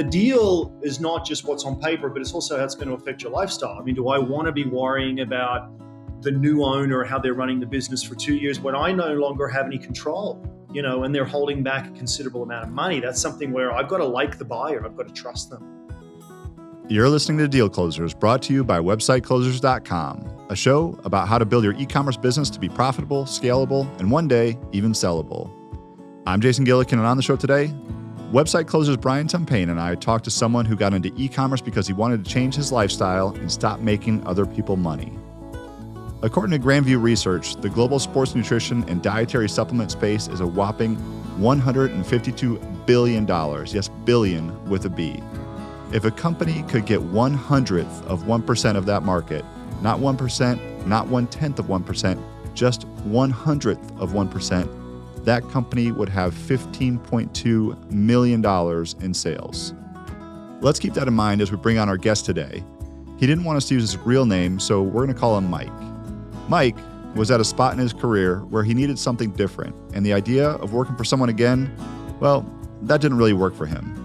the deal is not just what's on paper, but it's also how it's going to affect your lifestyle. I mean, do I want to be worrying about the new owner, how they're running the business for 2 years when I no longer have any control, and they're holding back a considerable amount of money? That's something where I've got to like the buyer. I've got to trust them. You're listening to Deal Closers, brought to you by websiteclosers.com, a show about how to build your e-commerce business to be profitable, scalable, and one day even sellable. I'm Jason Gillikin, and on the show today, Website Closers Brian Tumpain and I talked to someone who got into e-commerce because he wanted to change his lifestyle and stop making other people money. According to Grandview Research, the global sports nutrition and dietary supplement space is a whopping $152 billion. Yes, billion with a B. If a company could get 1/100th of 1% of that market, not 1%, not 1/10 of 1%, just 1/100th of 1%, that company would have $15.2 million in sales. Let's keep that in mind as we bring on our guest today. He didn't want us to use his real name, so we're going to call him Mike. Mike was at a spot in his career where he needed something different, and the idea of working for someone again, well, that didn't really work for him.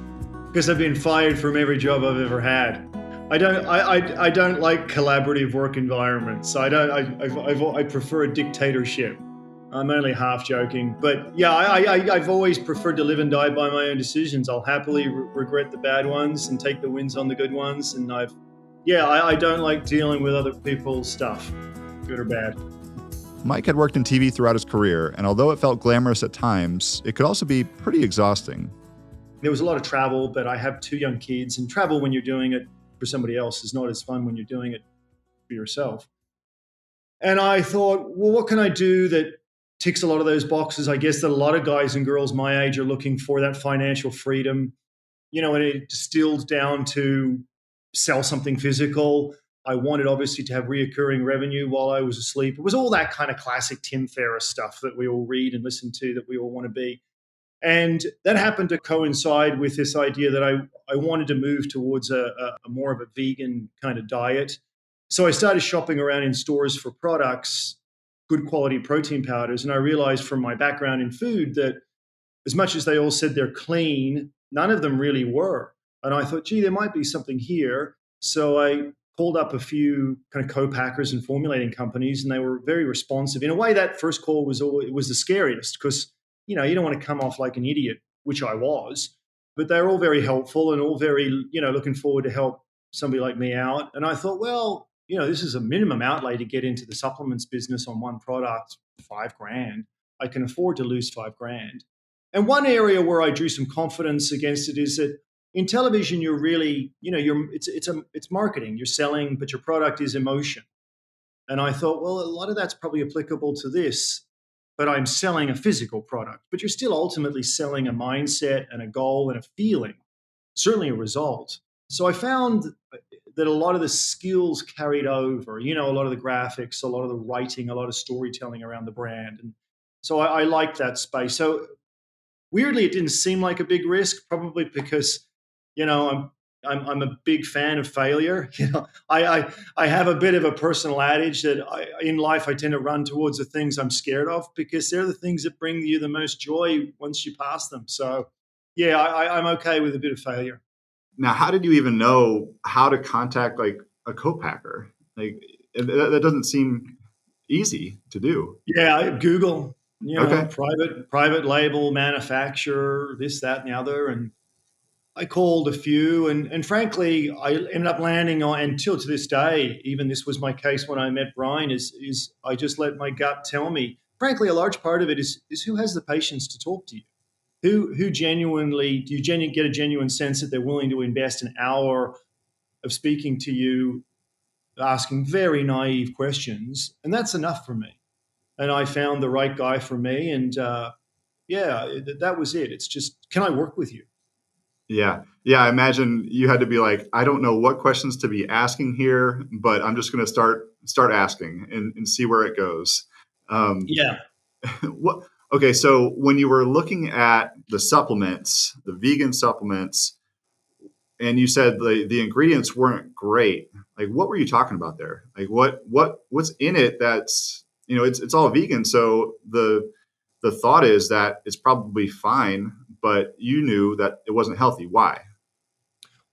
Because I've been fired from every job I've ever had. I don't like collaborative work environments. I prefer a dictatorship. I'm only half joking, but yeah, I've always preferred to live and die by my own decisions. I'll happily regret the bad ones and take the wins on the good ones. And I don't like dealing with other people's stuff, good or bad. Mike had worked in TV throughout his career, and although it felt glamorous at times, it could also be pretty exhausting. There was a lot of travel, but I have 2 young kids, and travel when you're doing it for somebody else is not as fun when you're doing it for yourself. And I thought, well, what can I do that ticks a lot of those boxes? I guess that a lot of guys and girls my age are looking for, that financial freedom, and it distilled down to sell something physical. I wanted obviously to have reoccurring revenue while I was asleep. It was all that kind of classic Tim Ferriss stuff that we all read and listen to, that we all want to be. And that happened to coincide with this idea that I wanted to move towards a more of a vegan kind of diet. So I started shopping around in stores for products, good quality protein powders. And I realized from my background in food that as much as they all said they're clean, none of them really were. And I thought, gee, there might be something here. So I called up a few kind of co-packers and formulating companies, and they were very responsive. In a way, that first call was the scariest because you don't want to come off like an idiot, which I was, but they're all very helpful and all very, looking forward to help somebody like me out. And I thought, well, this is a minimum outlay to get into the supplements business on one product, $5,000. I can afford to lose $5,000. And one area where I drew some confidence against it is that in television, you're really, it's marketing. You're selling, but your product is emotion. And I thought, well, a lot of that's probably applicable to this. But I'm selling a physical product. But you're still ultimately selling a mindset and a goal and a feeling, certainly a result. So I found that a lot of the skills carried over, a lot of the graphics, a lot of the writing, a lot of storytelling around the brand. And so I liked that space. So weirdly, it didn't seem like a big risk, probably because, I'm a big fan of failure. I have a bit of a personal adage that in life I tend to run towards the things I'm scared of because they're the things that bring you the most joy once you pass them. So, yeah, I'm okay with a bit of failure. Now, how did you even know how to contact like a co-packer? Like that doesn't seem easy to do. Yeah, Google, Okay. private label manufacturer, this, that, and the other, and I called a few, and frankly, I ended up landing on, until to this day, even this was my case when I met Brian, is I just let my gut tell me. Frankly, a large part of it is who has the patience to talk to you? Who genuinely, do you get a genuine sense that they're willing to invest an hour of speaking to you, asking very naive questions? And that's enough for me. And I found the right guy for me, and that was it. It's just, can I work with you? Yeah. I imagine you had to be like, I don't know what questions to be asking here, but I'm just going to start asking and see where it goes. Yeah. Okay. So when you were looking at the supplements, the vegan supplements, and you said the ingredients weren't great, like what were you talking about there? Like what's in it that's, it's all vegan. So the thought is that it's probably fine, but you knew that it wasn't healthy. Why?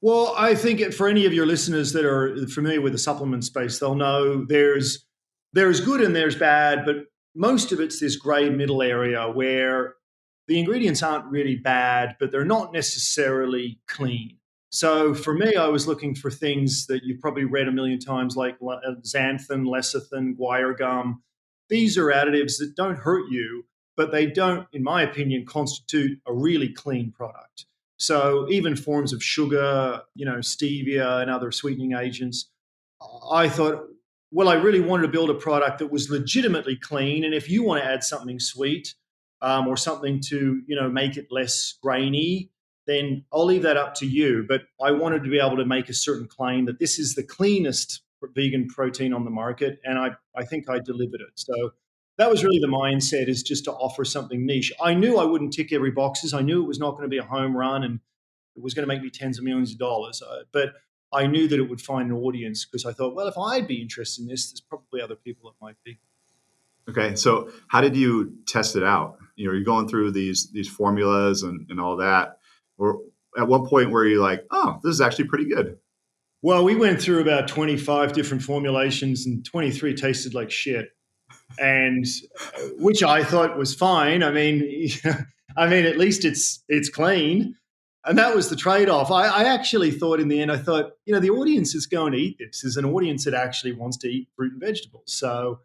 Well, I think for any of your listeners that are familiar with the supplement space, they'll know there's good and there's bad, but most of it's this gray middle area where the ingredients aren't really bad, but they're not necessarily clean. So for me, I was looking for things that you've probably read a million times, like xanthan, lecithin, guar gum. These are additives that don't hurt you, but they don't, in my opinion, constitute a really clean product. So even forms of sugar, stevia and other sweetening agents, I thought, well, I really wanted to build a product that was legitimately clean. And if you want to add something sweet or something to, make it less grainy, then I'll leave that up to you. But I wanted to be able to make a certain claim that this is the cleanest vegan protein on the market. And I think I delivered it. So that was really the mindset, is just to offer something niche. I knew I wouldn't tick every boxes. I knew it was not going to be a home run and it was going to make me tens of millions of dollars. But I knew that it would find an audience because I thought, well, if I'd be interested in this, there's probably other people that might be. Okay, so how did you test it out? You're going through these formulas and all that. Or at one point where you're like, oh, this is actually pretty good. Well, we went through about 25 different formulations and 23 tasted like shit. And which I thought was fine. I mean, at least it's clean. And that was the trade-off. I actually thought in the end, the audience is going to eat this. There's an audience that actually wants to eat fruit and vegetables. So,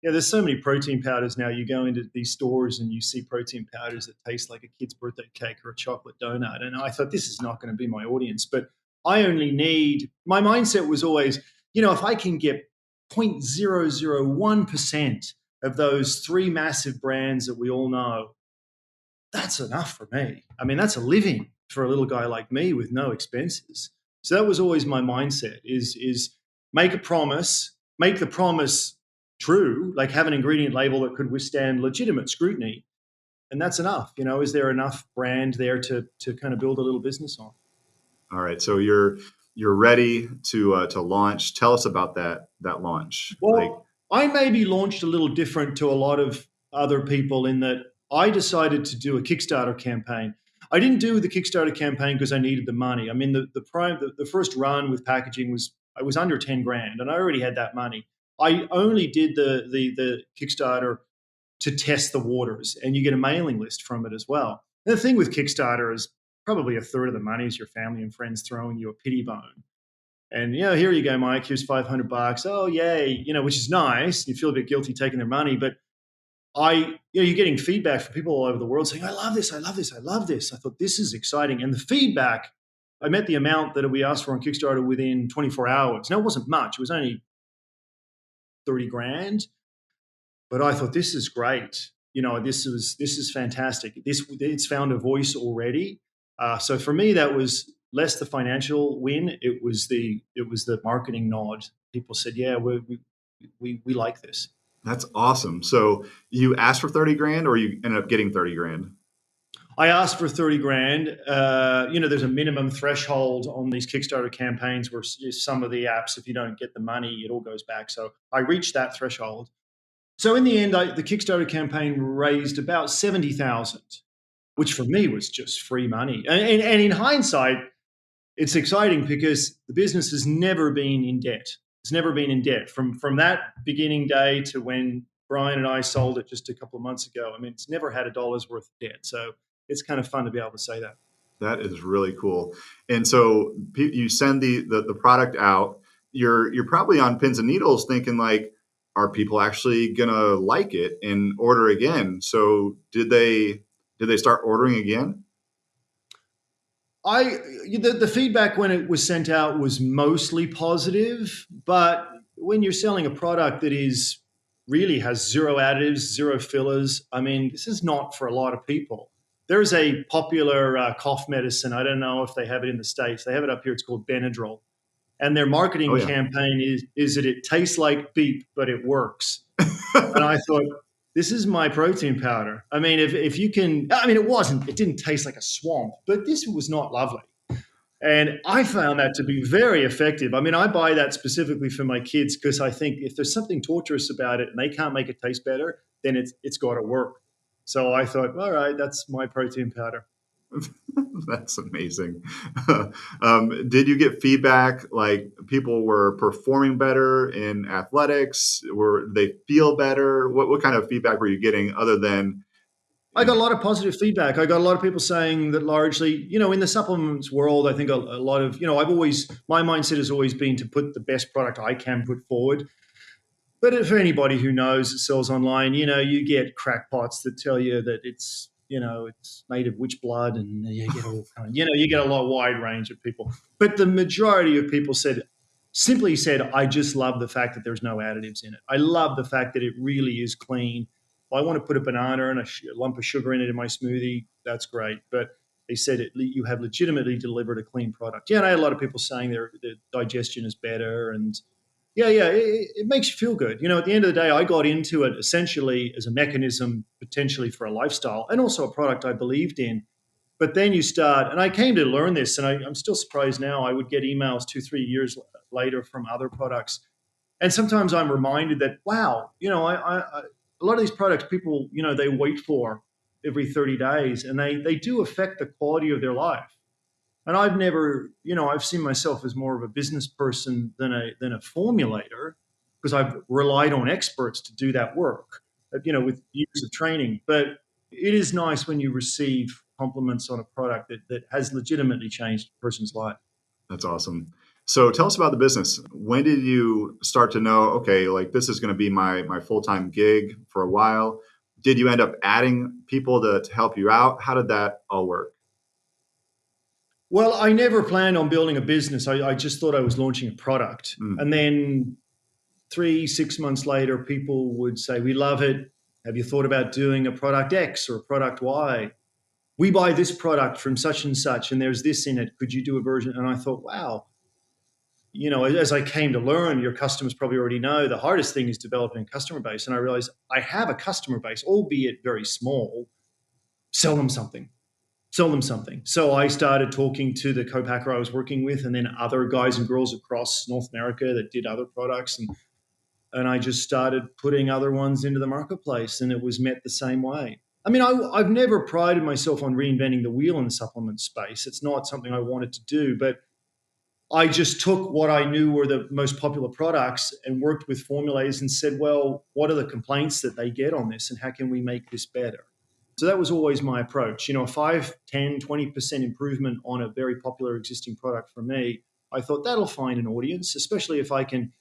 there's so many protein powders now. You go into these stores and you see protein powders that taste like a kid's birthday cake or a chocolate donut. And I thought, this is not going to be my audience. But my mindset was always, if I can get 0.001% of those three massive brands that we all know, that's enough for me. I mean, that's a living for a little guy like me with no expenses. So that was always my mindset, is make a promise, make the promise true, like have an ingredient label that could withstand legitimate scrutiny. And that's enough. Is there enough brand there to kind of build a little business on? All right. So you're ready to launch. Tell us about that launch. Well, I maybe launched a little different to a lot of other people in that I decided to do a Kickstarter campaign. I didn't do the Kickstarter campaign because I needed the money. I mean, the first run with packaging was under 10 grand, and I already had that money. I only did the Kickstarter to test the waters, and you get a mailing list from it as well. And the thing with Kickstarter is probably a third of the money is your family and friends throwing you a pity bone. And here you go, Mike. Here's $500. Oh, yay! Which is nice. You feel a bit guilty taking their money, but you're getting feedback from people all over the world saying, "I love this. I love this. I love this." I thought, this is exciting, and the feedback. I met the amount that we asked for on Kickstarter within 24 hours. Now, it wasn't much. It was only 30 grand, but I thought, this is great. This is fantastic. It's found a voice already. So for me, that was less the financial win. It was the marketing nod. People said, "Yeah, we like this." That's awesome. So you asked for 30 grand, or you ended up getting 30 grand? I asked for 30 grand. There's a minimum threshold on these Kickstarter campaigns where some of the apps, if you don't get the money, it all goes back. So I reached that threshold. So in the end, the Kickstarter campaign raised about 70,000, which for me was just free money. And in hindsight, it's exciting because the business has never been in debt. It's never been in debt from that beginning day to when Brian and I sold it just a couple of months ago. I mean, it's never had a dollar's worth of debt. So it's kind of fun to be able to say that. That is really cool. And so you send the product out. You're probably on pins and needles thinking, like, are people actually gonna like it and order again? So did they start ordering again? The feedback when it was sent out was mostly positive, but when you're selling a product that really has zero additives, zero fillers, I mean, this is not for a lot of people. There's a popular cough medicine. I don't know if they have it in the States. They have it up here. It's called Benadryl. And their marketing campaign is that it tastes like beep, but it works. And I thought, this is my protein powder. I mean, if you can, I mean, it didn't taste like a swamp, but this was not lovely. And I found that to be very effective. I mean, I buy that specifically for my kids because I think if there's something torturous about it and they can't make it taste better, then it's got to work. So I thought, all right, that's my protein powder. That's amazing. Did you get feedback like people were performing better in athletics? Were they feel better? What kind of feedback were you getting other than, I you got a know, lot of positive feedback. I got a lot of people saying that largely, in the supplements world, I think a lot of, my mindset has always been to put the best product I can put forward. But for anybody who knows that sells online, you get crackpots that tell you that it's made of witch blood, and you get all kind. You get a lot wide range of people. But the majority of people simply said, I just love the fact that there's no additives in it. I love the fact that it really is clean. If I want to put a banana and a lump of sugar in it in my smoothie, that's great. But they said you have legitimately delivered a clean product. Yeah, and I had a lot of people saying their digestion is better, and yeah, it makes you feel good. At the end of the day, I got into it essentially as a mechanism potentially for a lifestyle and also a product I believed in. But then you start, and I came to learn this, and I'm still surprised now. I would get emails 2, 3 years later from other products. And sometimes I'm reminded that, wow, a lot of these products people, they wait for every 30 days, and they do affect the quality of their life. And I've never, I've seen myself as more of a business person than a formulator, because I've relied on experts to do that work, with years of training. But it is nice when you receive compliments on a product that has legitimately changed a person's life. that's awesome. So tell us about the business. When did you start to know, okay, like this is going to be my full-time gig for a while? Did you end up adding people to help you out? How did that all work? Well, I never planned on building a business. I just thought I was launching a product. Mm, And then 3, 6 months later, people would say, we love it. Have you thought about doing a product X or a product Y? We buy this product from such and such, and there's this in it. Could you do a version? And I thought, wow, as I came to learn, your customers probably already know the hardest thing is developing a customer base. And I realized I have a customer base, albeit very small. Sell them something. Sell them something. So I started talking to the co-packer I was working with, and then other guys and girls across North America that did other products, and I just started putting other ones into the marketplace, and it was met the same way. I mean, I've never prided myself on reinventing the wheel in the supplement space. It's not something I wanted to do, but I just took what I knew were the most popular products and worked with formulators and said, well, what are the complaints that they get on this, and how can we make this better? So that was always my approach. A 5, 10, 20% improvement on a very popular existing product for me, I thought that'll find an audience, especially if I can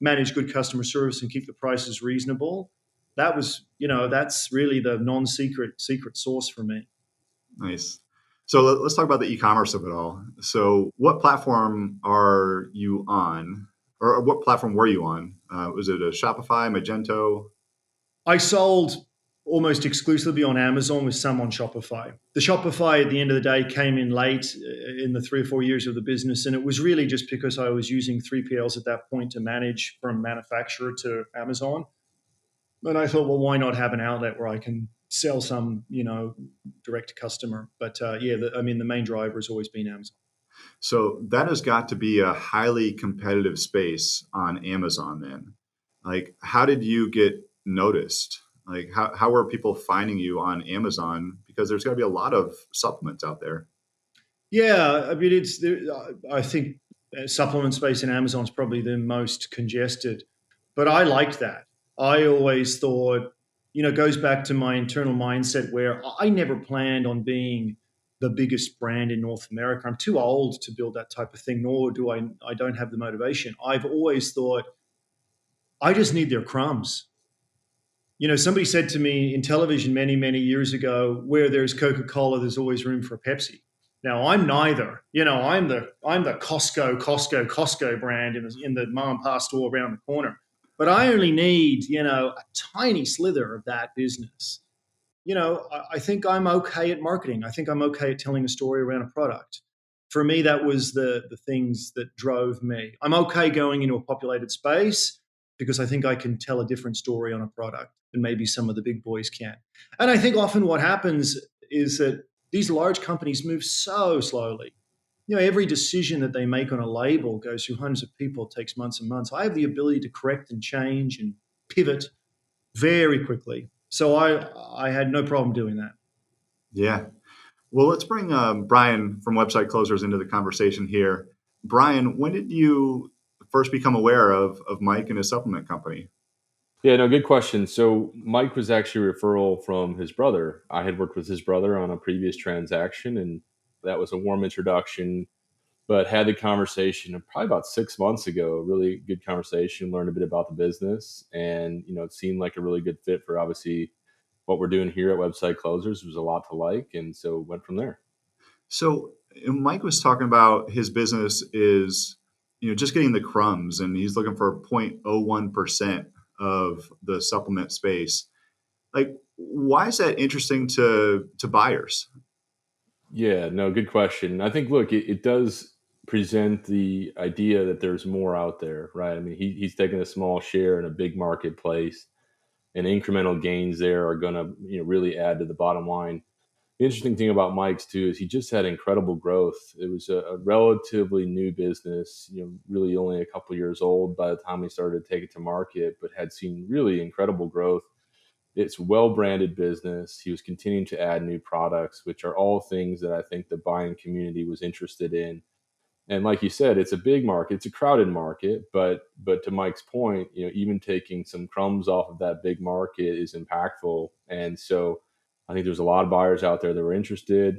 manage good customer service and keep the prices reasonable. That's really the secret sauce for me. nice. So let's talk about the e-commerce of it all. So what platform are you on, or what platform were you on? Was it a Shopify, Magento? I sold almost exclusively on Amazon with some on Shopify. The Shopify at the end of the day came in late in the 3 or 4 years of the business. And it was really just because I was using 3PLs at that point to manage from manufacturer to Amazon. And I thought, well, why not have an outlet where I can sell some, direct to customer? But the main driver has always been Amazon. So that has got to be a highly competitive space on Amazon then. Like, how did you get noticed? Like, how are people finding you on Amazon? Because there's got to be a lot of supplements out there. Yeah, I mean, I think supplement space in Amazon is probably the most congested, but I liked that. I always thought, it goes back to my internal mindset where I never planned on being the biggest brand in North America. I'm too old to build that type of thing, nor do I don't have the motivation. I've always thought I just need their crumbs. Somebody said to me in television many, many years ago, where there's Coca-Cola, there's always room for Pepsi. Now I'm neither. I'm the Costco brand in the mom and pop store around the corner. But I only need, a tiny slither of that business. I think I'm okay at marketing. I think I'm okay at telling a story around a product. For me, that was the things that drove me. I'm okay going into a populated space because I think I can tell a different story on a product than maybe some of the big boys can. And I think often what happens is that these large companies move so slowly. Every decision that they make on a label goes through hundreds of people, it takes months and months. I have the ability to correct and change and pivot very quickly. So I had no problem doing that. Yeah. Well, let's bring Brian from Website Closers into the conversation here. Brian, when did you first become aware of Mike and his supplement company? Yeah, no, good question. So Mike was actually a referral from his brother. I had worked with his brother on a previous transaction, and that was a warm introduction. But had the conversation probably about 6 months ago. A really good conversation. Learned a bit about the business, and it seemed like a really good fit for obviously what we're doing here at Website Closers. There was a lot to like, and so went from there. So Mike was talking about his business is, just getting the crumbs, and he's looking for 0.01% of the supplement space. Like, why is that interesting to buyers? Yeah, no, good question. I think, look, it does present the idea that there's more out there, right? I mean, he's taking a small share in a big marketplace, and incremental gains there are going to really add to the bottom line. The interesting thing about Mike's too is he just had incredible growth. It was a relatively new business, really only a couple years old by the time he started to take it to market, but had seen really incredible growth. It's well branded business. He was continuing to add new products, which are all things that I think the buying community was interested in. And like you said, it's a big market, it's a crowded market, but to Mike's point, even taking some crumbs off of that big market is impactful. And so I think there's a lot of buyers out there that were interested.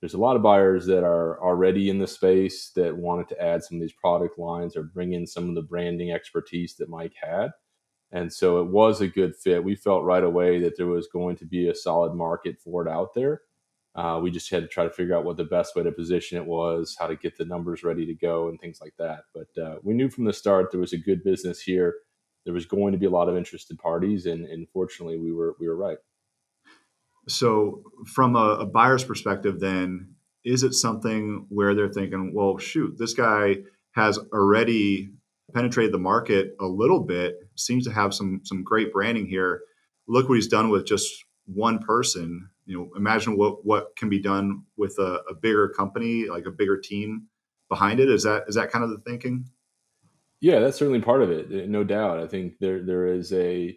There's a lot of buyers that are already in the space that wanted to add some of these product lines or bring in some of the branding expertise that Mike had. And so it was a good fit. We felt right away that there was going to be a solid market for it out there. We just had to try to figure out what the best way to position it was, how to get the numbers ready to go, and things like that. But we knew from the start there was a good business here. There was going to be a lot of interested parties, and fortunately, we were right. So, from a buyer's perspective, then, is it something where they're thinking, well, shoot, this guy has already penetrated the market a little bit, seems to have some great branding here. Look what he's done with just one person. Imagine what can be done with a bigger company, like a bigger team behind it. Is that kind of the thinking? Yeah, that's certainly part of it, no doubt. I think there is a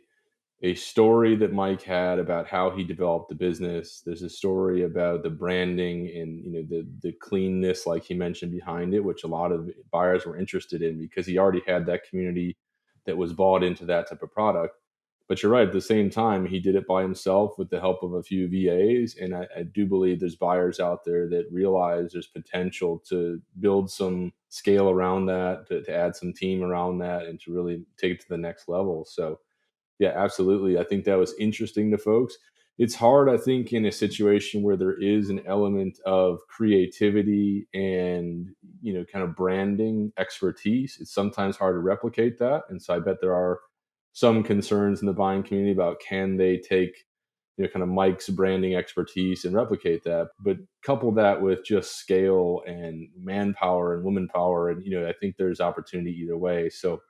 story that Mike had about how he developed the business. There's a story about the branding and the cleanness, like he mentioned, behind it, which a lot of buyers were interested in because he already had that community that was bought into that type of product. But you're right. At the same time, he did it by himself with the help of a few VAs, and I do believe there's buyers out there that realize there's potential to build some scale around that, to add some team around that, and to really take it to the next level. So yeah, absolutely. I think that was interesting to folks. It's hard, I think, in a situation where there is an element of creativity and, kind of branding expertise. It's sometimes hard to replicate that. And so I bet there are some concerns in the buying community about can they take, kind of Mike's branding expertise and replicate that, but couple that with just scale and manpower and woman power. And, I think there's opportunity either way. So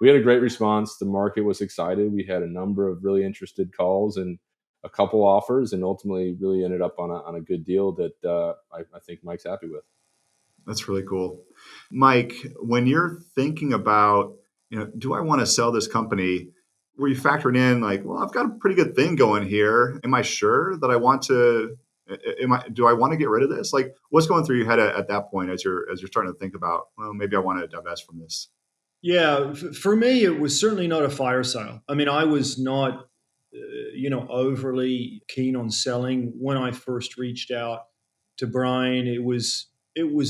we had a great response. The market was excited. We had a number of really interested calls and a couple offers, and ultimately really ended up on a good deal that I think Mike's happy with. That's really cool. Mike, when you're thinking about, do I want to sell this company? Were you factoring in like, well, I've got a pretty good thing going here. Am I sure that I want to? Do I want to get rid of this? Like, what's going through your head at that point as you're starting to think about, well, maybe I want to divest from this? Yeah, for me, it was certainly not a fire sale. I mean, I was not, overly keen on selling when I first reached out to Brian. It was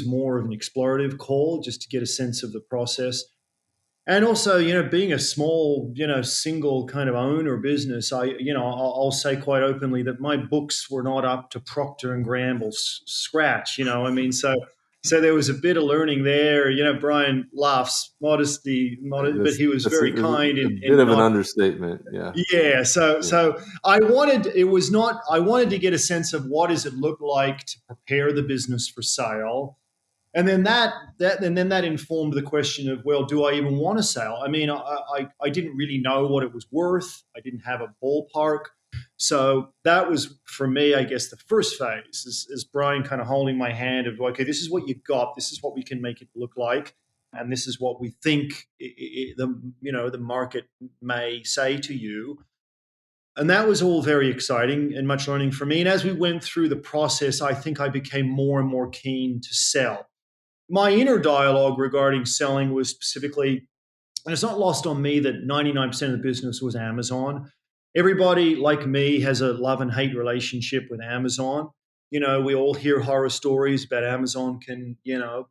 more of an explorative call just to get a sense of the process. And also, being a small, single kind of owner business, I'll say quite openly that my books were not up to Procter and Gamble's scratch. I mean, so there was a bit of learning there. Brian laughs modesty, but That's he was that's very kind a in, bit in of an not. understatement. Yeah, Yeah, so yeah. so I wanted it was not I wanted to get a sense of what does it look like to prepare the business for sale, and then that informed the question of, well, do I even want to sell? I mean, I didn't really know what it was worth. I didn't have a ballpark. So that was for me, I guess, the first phase is Brian kind of holding my hand of, okay, this is what you got, this is what we can make it look like, and this is what we think the market may say to you. And that was all very exciting and much learning for me. And as we went through the process, I think I became more and more keen to sell. My inner dialogue regarding selling was specifically, and it's not lost on me that 99% of the business was Amazon. Everybody like me has a love and hate relationship with Amazon. We all hear horror stories about Amazon can,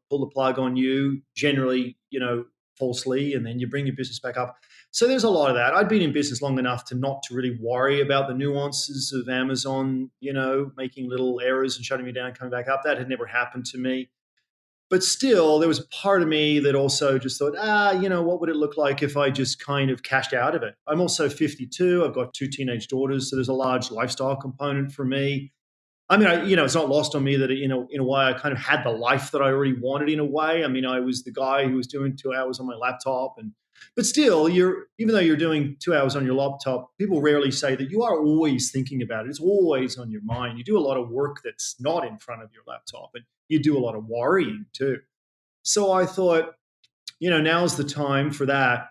pull the plug on you, generally, falsely, and then you bring your business back up. So there's a lot of that. I'd been in business long enough to not to really worry about the nuances of Amazon, making little errors and shutting me down, coming back up. That had never happened to me. But still, there was a part of me that also just thought, what would it look like if I just kind of cashed out of it? I'm also 52. I've got two teenage daughters, so there's a large lifestyle component for me. I mean, it's not lost on me that, in a way, I kind of had the life that I already wanted in a way. I mean, I was the guy who was doing 2 hours on my laptop. But still, even though you're doing 2 hours on your laptop, people rarely say that you are always thinking about it. It's always on your mind. You do a lot of work that's not in front of your laptop, and you do a lot of worrying too. So I thought, now's the time for that.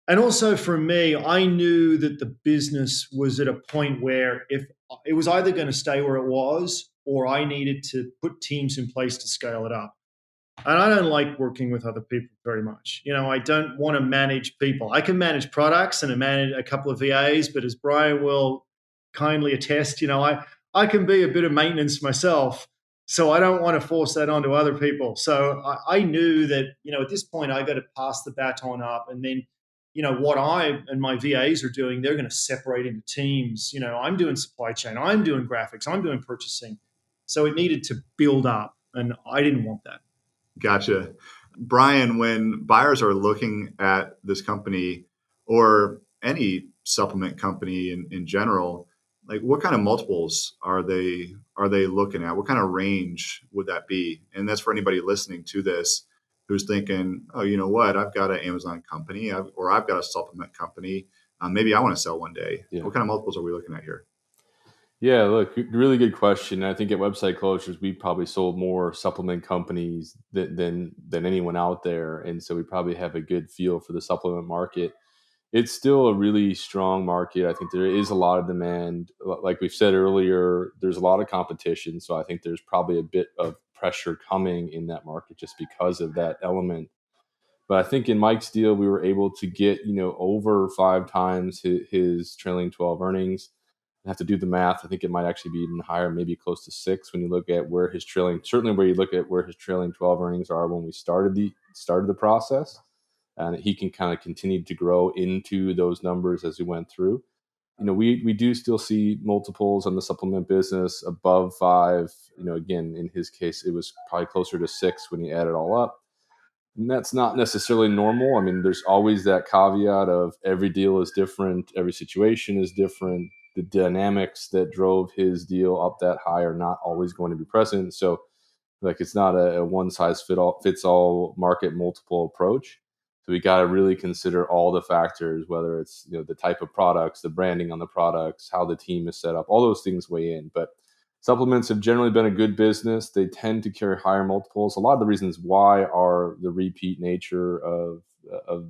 And also for me, I knew that the business was at a point where if it was either going to stay where it was or I needed to put teams in place to scale it up. And I don't like working with other people very much. I don't want to manage people. I can manage products and I manage a couple of VAs, but as Brian will kindly attest, I can be a bit of maintenance myself. So I don't want to force that onto other people. So I knew that, at this point, I got to pass the baton up. And then, what I and my VAs are doing, they're going to separate into teams. I'm doing supply chain, I'm doing graphics, I'm doing purchasing. So it needed to build up. And I didn't want that. Gotcha. Brian, when buyers are looking at this company or any supplement company in general, like what kind of multiples are they looking at? What kind of range would that be? And that's for anybody listening to this who's thinking, oh, you know what? I've got an Amazon company or I've got a supplement company. Maybe I want to sell one day. Yeah. What kind of multiples are we looking at here? Yeah, look, really good question. I think at Website Closures, we probably sold more supplement companies than anyone out there, and so we probably have a good feel for the supplement market. It's still a really strong market. I think there is a lot of demand. Like we've said earlier, there's a lot of competition, so I think there's probably a bit of pressure coming in that market just because of that element. But I think in Mike's deal, we were able to get over 5 times his trailing 12 earnings. I have to do the math. I think it might actually be even higher, maybe close to 6 when you look at where his trailing, certainly where you look at where his trailing 12 earnings are when we started the process. And he can kind of continue to grow into those numbers as we went through. We do still see multiples on the supplement business above 5. Again, in his case, it was probably closer to 6 when you add it all up. And that's not necessarily normal. I mean, there's always that caveat of every deal is different, every situation is different. The dynamics that drove his deal up that high are not always going to be present. So, like, it's not a one size fits all market multiple approach. So we got to really consider all the factors, whether it's the type of products, the branding on the products, how the team is set up, all those things weigh in. But supplements have generally been a good business. They tend to carry higher multiples. A lot of the reasons why are the repeat nature of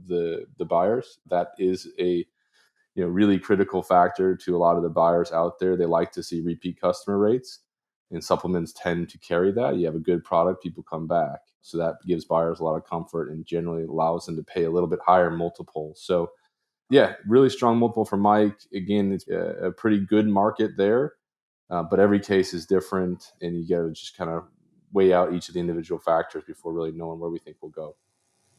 the buyers. That is a really critical factor to a lot of the buyers out there. They like to see repeat customer rates, and supplements tend to carry that. You have a good product, people come back. So that gives buyers a lot of comfort and generally allows them to pay a little bit higher multiple. So yeah, really strong multiple for Mike. Again, it's a pretty good market there. But every case is different, and you got to just kind of weigh out each of the individual factors before really knowing where we think we'll go.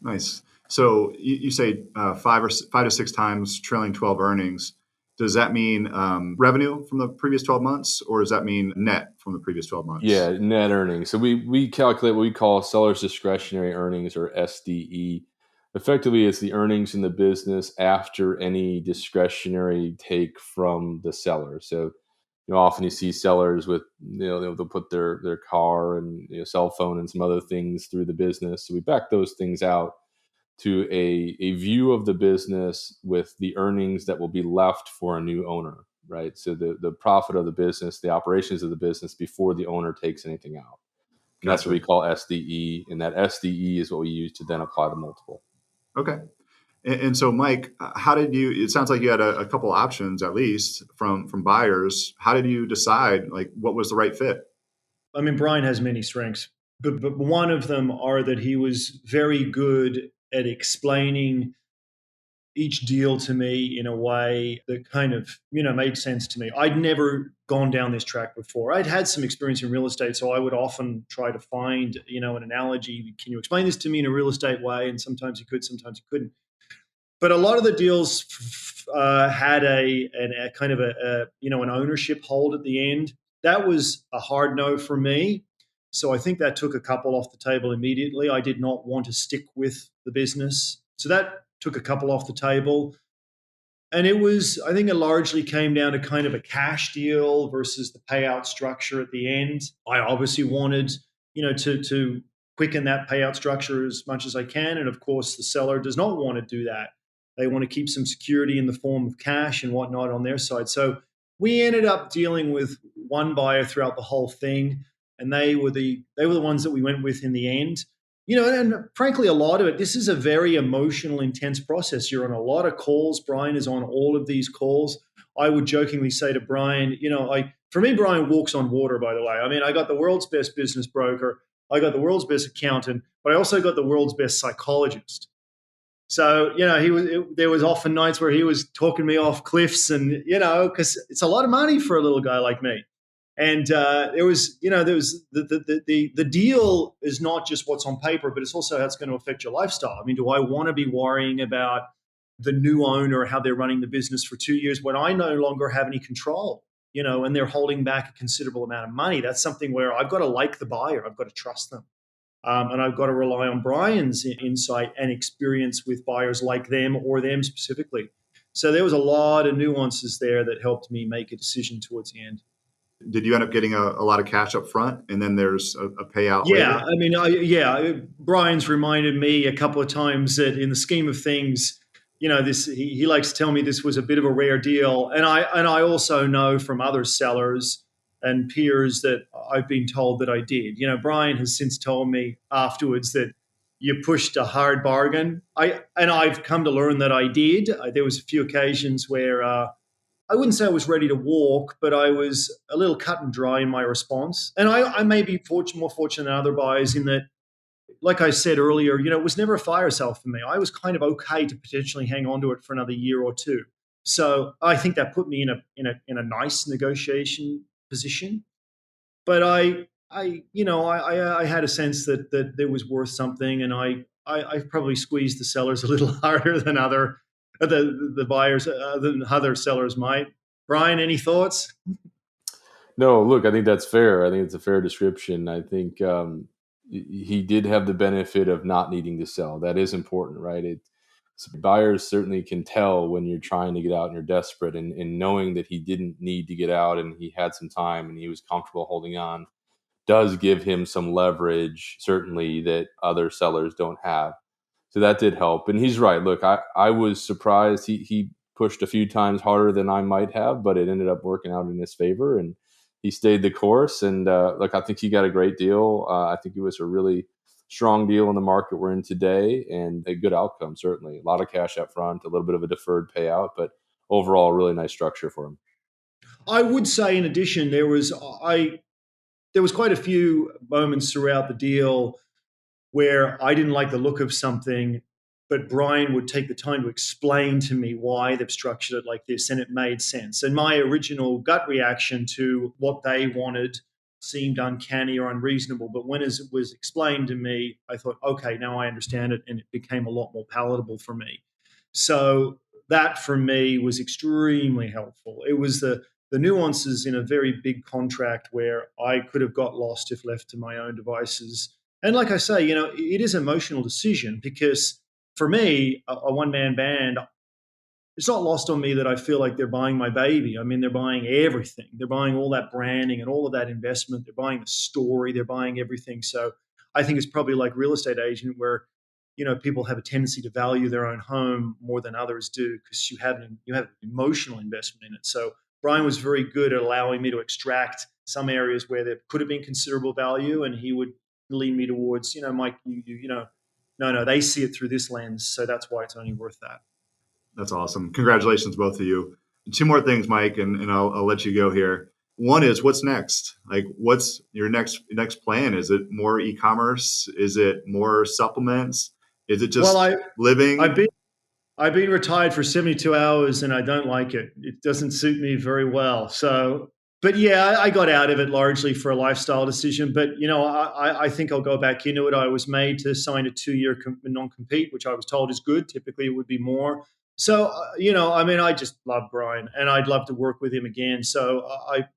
Nice. So you say 5 to 6 times trailing 12 earnings. Does that mean revenue from the previous 12 months, or does that mean net from the previous 12 months? Yeah, net earnings. So we calculate what we call seller's discretionary earnings, or SDE. Effectively, it's the earnings in the business after any discretionary take from the seller. So often you see sellers with, they'll put their car and cell phone and some other things through the business. So we back those things out to a view of the business with the earnings that will be left for a new owner, right? So the profit of the business, the operations of the business before the owner takes anything out. And that's what we call SDE. And that SDE is what we use to then apply the multiple. Okay. And so, Mike, how did you? It sounds like you had a couple options at least from buyers. How did you decide like what was the right fit? I mean, Brian has many strengths, but one of them are that he was very good at explaining each deal to me in a way that kind of made sense to me. I'd never gone down this track before. I'd had some experience in real estate, so I would often try to find an analogy. Can you explain this to me in a real estate way? And sometimes he could, sometimes he couldn't. But a lot of the deals had a kind of an ownership hold at the end. That was a hard no for me. So I think that took a couple off the table immediately. I did not want to stick with the business. So that took a couple off the table. And I think it largely came down to kind of a cash deal versus the payout structure at the end. I obviously wanted, to quicken that payout structure as much as I can. And of course, the seller does not want to do that. They want to keep some security in the form of cash and whatnot on their side. So we ended up dealing with one buyer throughout the whole thing, and they were the ones that we went with in the end. And frankly, a lot of it, this is a very emotional, intense process. You're on a lot of calls. Brian is on all of these calls. I would jokingly say to Brian, for me, Brian walks on water, by the way. I mean, I got the world's best business broker. I got the world's best accountant, but I also got the world's best psychologist. So, there was often nights where he was talking me off cliffs and, because it's a lot of money for a little guy like me. And there was the deal is not just what's on paper, but it's also how it's going to affect your lifestyle. I mean, do I want to be worrying about the new owner, how they're running the business for 2 years when I no longer have any control, and they're holding back a considerable amount of money? That's something where I've got to like the buyer. I've got to trust them. And I've got to rely on Brian's insight and experience with buyers like them or them specifically. So there was a lot of nuances there that helped me make a decision towards the end. Did you end up getting a lot of cash up front and then there's a payout Yeah, later? I mean, Brian's reminded me a couple of times that in the scheme of things, this he likes to tell me this was a bit of a rare deal, and I also know from other sellers and peers that I've been told that I did. Brian has since told me afterwards that you pushed a hard bargain. I've come to learn that I did. There was a few occasions where. I wouldn't say I was ready to walk, but I was a little cut and dry in my response. And I may be more fortunate than other buyers in that, like I said earlier, it was never a fire sale for me. I was kind of okay to potentially hang on to it for another year or two. So I think that put me in a nice negotiation position. But I had a sense that it was worth something, and I probably squeezed the sellers a little harder than the buyers than other sellers might. Brian, any thoughts? No, look, I think that's fair. I think it's a fair description. I think he did have the benefit of not needing to sell. That is important, right? Buyers certainly can tell when you're trying to get out and you're desperate, and knowing that he didn't need to get out and he had some time and he was comfortable holding on does give him some leverage, certainly, that other sellers don't have. So that did help. And he's right. Look, I was surprised. He pushed a few times harder than I might have, but it ended up working out in his favor. And he stayed the course. And look, I think he got a great deal. I think it was a really strong deal in the market we're in today, and a good outcome, certainly. A lot of cash up front, a little bit of a deferred payout, but overall, a really nice structure for him. I would say, in addition, there was quite a few moments throughout the deal where I didn't like the look of something, but Brian would take the time to explain to me why they've structured it like this, and it made sense. And my original gut reaction to what they wanted seemed uncanny or unreasonable, but when it was explained to me, I thought, okay, now I understand it, and it became a lot more palatable for me. So that for me was extremely helpful. It was the nuances in a very big contract where I could have got lost if left to my own devices. And like I say, it is an emotional decision because for me, a one man band, it's not lost on me that I feel like they're buying my baby. I mean, they're buying everything. They're buying all that branding and all of that investment. They're buying the story. They're buying everything. So I think it's probably like real estate agent where, people have a tendency to value their own home more than others do because you have emotional investment in it. So Brian was very good at allowing me to extract some areas where there could have been considerable value, and he would lead me towards, Mike, no, they see it through this lens. So that's why it's only worth that. That's awesome. Congratulations, both of you. Two more things, Mike, and I'll let you go here. One is, what's next? Like, what's your next plan? Is it more e-commerce? Is it more supplements? Is it just living? I've been retired for 72 hours and I don't like it. It doesn't suit me very well. So, but yeah, I got out of it largely for a lifestyle decision. But, I think I'll go back into it. I was made to sign a 2-year non-compete, which I was told is good. Typically, it would be more. So, I just love Brian and I'd love to work with him again. So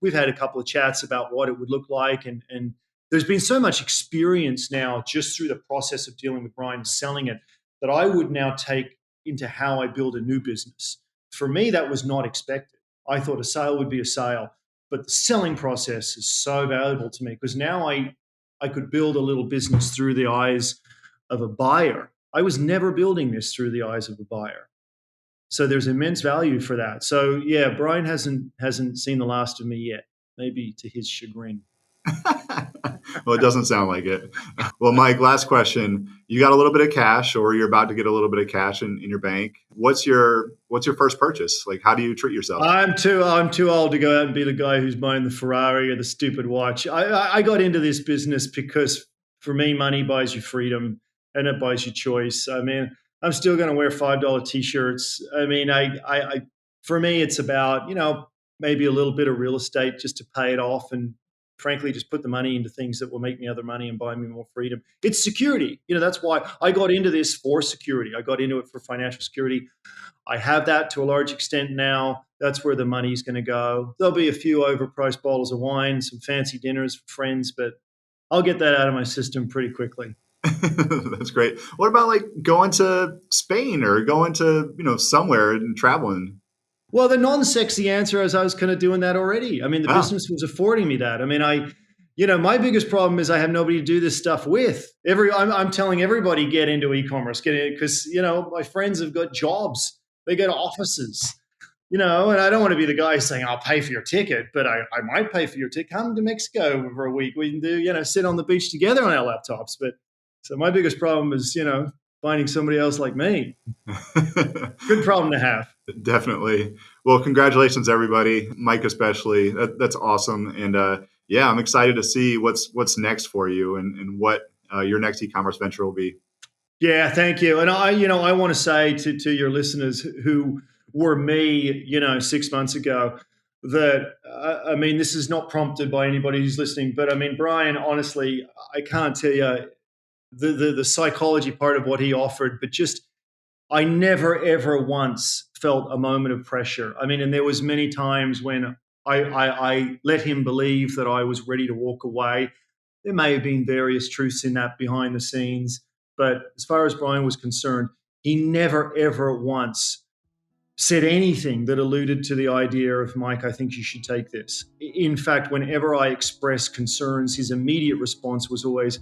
we've had a couple of chats about what it would look like. And there's been so much experience now just through the process of dealing with Brian and selling it that I would now take into how I build a new business. For me, that was not expected. I thought a sale would be a sale, but the selling process is so valuable to me because now I could build a little business through the eyes of a buyer. I was never building this through the eyes of a buyer. So there's immense value for that. So yeah, Brian hasn't seen the last of me yet, maybe to his chagrin. Well, it doesn't sound like it. Well, Mike, last question. You got a little bit of cash, or you're about to get a little bit of cash in your bank. What's your first purchase? Like, how do you treat yourself? I'm too old to go out and be the guy who's buying the Ferrari or the stupid watch. I got into this business because for me, money buys you freedom and it buys you choice. I mean, I'm still going to wear $5 t-shirts. I mean, I for me, it's about, maybe a little bit of real estate just to pay it off and frankly, just put the money into things that will make me other money and buy me more freedom. It's security. That's why I got into this for security. I got into it for financial security. I have that to a large extent now. That's where the money's going to go. There'll be a few overpriced bottles of wine, some fancy dinners for friends, but I'll get that out of my system pretty quickly. That's great. What about like going to Spain or going to, somewhere and traveling? Well, the non-sexy answer is I was kind of doing that already. I mean, the business was affording me that. I mean, my biggest problem is I have nobody to do this stuff with. I'm telling everybody get into e-commerce, get in because, my friends have got jobs. They got offices, and I don't want to be the guy saying I'll pay for your ticket, but I might pay for your ticket. Come to Mexico for a week. We can do, sit on the beach together on our laptops. But so my biggest problem is, finding somebody else like me. Good problem to have. Definitely. Well, congratulations, everybody. Mike, especially. That's awesome. And I'm excited to see what's next for you and what your next e-commerce venture will be. Yeah, thank you. And I want to say to your listeners who were me, 6 months ago, that this is not prompted by anybody who's listening, but Brian, honestly, I can't tell you the psychology part of what he offered, but just I never ever once felt a moment of pressure. And there was many times when I let him believe that I was ready to walk away. There may have been various truths in that behind the scenes, but as far as Brian was concerned, he never ever once said anything that alluded to the idea of, Mike, I think you should take this. In fact, whenever I expressed concerns, his immediate response was always,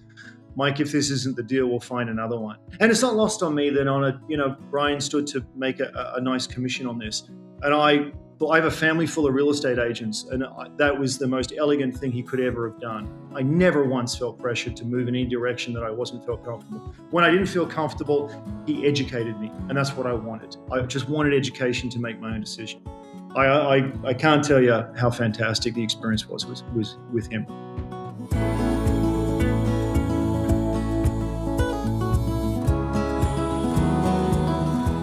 Mike, if this isn't the deal, we'll find another one. And it's not lost on me that Brian stood to make a nice commission on this. And I have a family full of real estate agents, and that was the most elegant thing he could ever have done. I never once felt pressured to move in any direction that I wasn't felt comfortable. When I didn't feel comfortable, he educated me, and that's what I wanted. I just wanted education to make my own decision. I can't tell you how fantastic the experience was with him.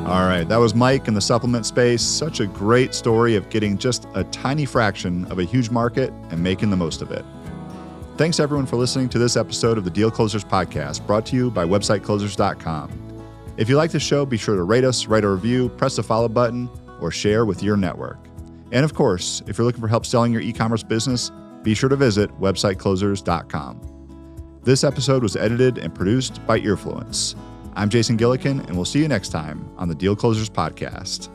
All right, that was Mike in the supplement space. Such a great story of getting just a tiny fraction of a huge market and making the most of it. Thanks everyone for listening to this episode of the Deal Closers podcast, brought to you by websiteclosers.com. If you like the show, be sure to rate us, write a review, press the follow button, or share with your network. And of course, if you're looking for help selling your e-commerce business, be sure to visit websiteclosers.com. This episode was edited and produced by Earfluence. I'm Jason Gillikin, and we'll see you next time on the Deal Closers podcast.